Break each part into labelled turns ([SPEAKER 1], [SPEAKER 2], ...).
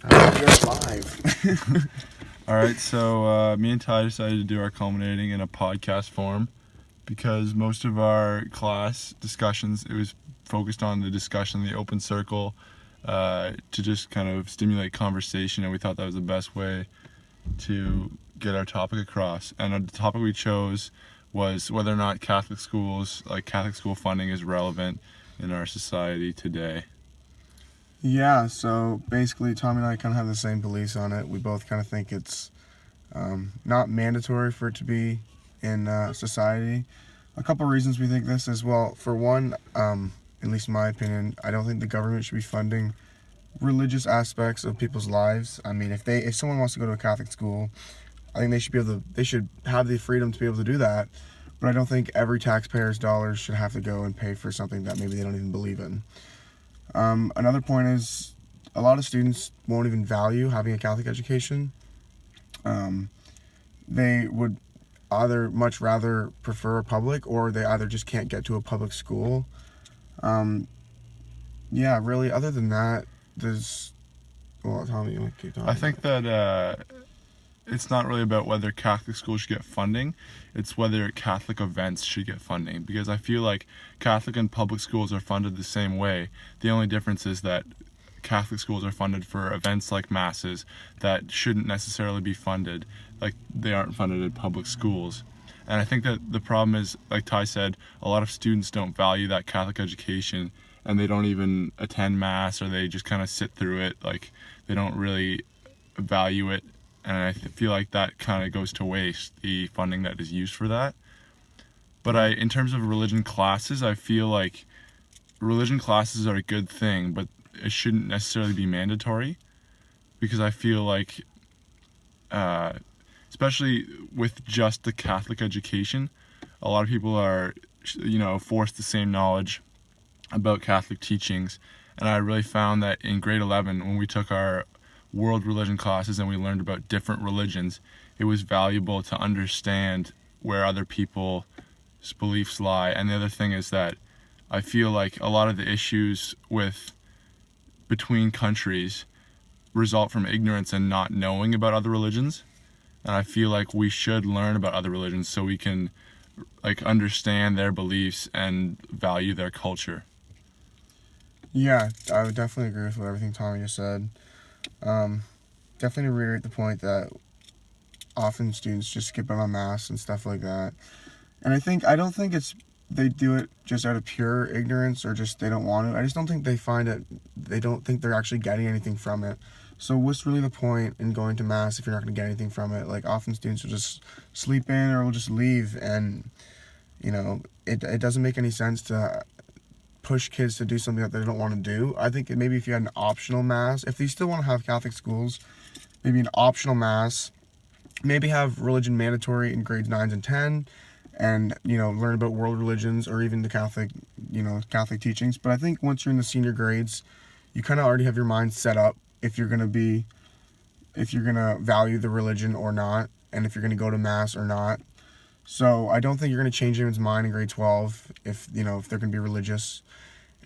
[SPEAKER 1] You're live.
[SPEAKER 2] All right, so me and Ty decided to do our culminating in a podcast form because most of our class discussions, it was focused on the discussion, the open circle, to just kind of stimulate conversation, and we thought that was the best way to get our topic across. And the topic we chose was whether or not Catholic schools, like Catholic school funding, is relevant in our society today.
[SPEAKER 1] Yeah, so basically Tommy and I kind of have the same beliefs on it. We both kind of think it's not mandatory for it to be in society. A couple reasons we think this is, well, for one, at least in my opinion, I don't think the government should be funding religious aspects of people's lives. I mean, if someone wants to go to a Catholic school, I think they should have the freedom to be able to do that. But I don't think every taxpayer's dollars should have to go and pay for something that maybe they don't even believe in. Another point is a lot of students won't even value having a Catholic education. They would either much rather prefer a public, or they either just can't get to a public school. Yeah, really, other than that, Tommy, you want to keep talking?
[SPEAKER 2] I think that it's not really about whether Catholic schools should get funding, it's whether Catholic events should get funding, because I feel like Catholic and public schools are funded the same way. The only difference is that Catholic schools are funded for events like masses that shouldn't necessarily be funded, like they aren't funded in public schools. And I think that the problem is, like Ty said, a lot of students don't value that Catholic education, and they don't even attend mass, or they just kind of sit through it, like they don't really value it. And I feel like that kind of goes to waste, the funding that is used for that. But in terms of religion classes, I feel like religion classes are a good thing, but it shouldn't necessarily be mandatory, because I feel like, especially with just the Catholic education, a lot of people are, forced the same knowledge about Catholic teachings. And I really found that in grade 11, when we took our world religion classes and we learned about different religions, it was valuable to understand where other people's beliefs lie. And the other thing is that I feel like a lot of the issues between countries result from ignorance and not knowing about other religions. And I feel like we should learn about other religions so we can understand their beliefs and value their culture.
[SPEAKER 1] Yeah, I would definitely agree with everything Tommy just said. Definitely reiterate the point that often students just skip out on mass and stuff like that. And I don't think they do it just out of pure ignorance or just they don't want to. I just don't think they don't think they're actually getting anything from it. So what's really the point in going to mass if you're not going to get anything from it? Like, often students will just sleep in or will just leave, and it doesn't make any sense to push kids to do something that they don't want to do. I think maybe if you had an optional mass, if you still want to have Catholic schools, maybe an optional mass, maybe have religion mandatory in grades 9 and 10, and learn about world religions or even the Catholic teachings. But I think once you're in the senior grades, you kind of already have your mind set up if you're going to value the religion or not, and if you're going to go to mass or not. So I don't think you're going to change anyone's mind in grade 12 if they're going to be religious.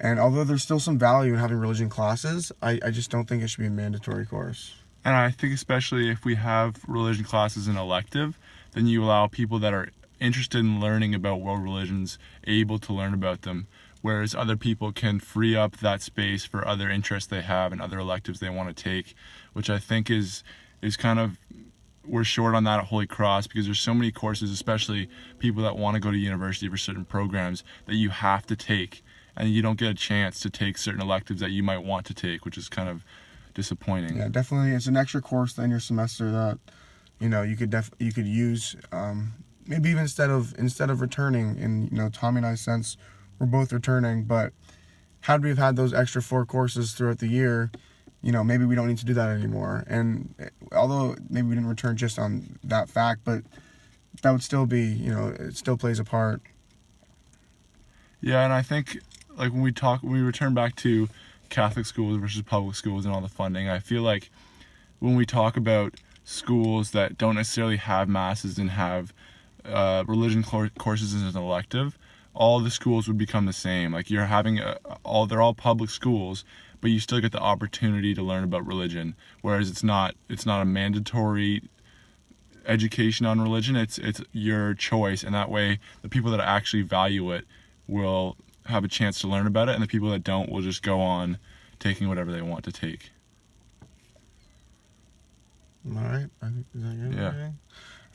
[SPEAKER 1] And although there's still some value in having religion classes, I just don't think it should be a mandatory course.
[SPEAKER 2] And I think especially if we have religion classes in elective, then you allow people that are interested in learning about world religions able to learn about them, whereas other people can free up that space for other interests they have and other electives they want to take, which I think is kind of, we're short on that at Holy Cross, because there's so many courses, especially people that want to go to university for certain programs, that you have to take, and you don't get a chance to take certain electives that you might want to take, which is kind of disappointing.
[SPEAKER 1] Yeah, definitely. It's an extra course in your semester that you could use, maybe even instead of returning. In Tommy and I's sense, we're both returning, but had we have had those extra 4 courses throughout the year, maybe we don't need to do that anymore. And although maybe we didn't return just on that fact, but that would still be, it still plays a part.
[SPEAKER 2] Yeah, and I think when we return back to Catholic schools versus public schools and all the funding, I feel like when we talk about schools that don't necessarily have masses and have religion courses as an elective, all the schools would become the same. Like, you're having they're all public schools, but you still get the opportunity to learn about religion. Whereas it's not a mandatory education on religion. It's your choice, and that way the people that actually value it will have a chance to learn about it, and the people that don't will just go on taking whatever they want to take.
[SPEAKER 1] All right. I think, is that good?
[SPEAKER 2] Yeah.
[SPEAKER 1] Okay.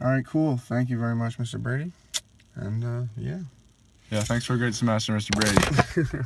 [SPEAKER 1] All right, cool. Thank you very much, Mr. Brady. And, yeah.
[SPEAKER 2] Yeah, thanks for a great semester, Mr. Brady.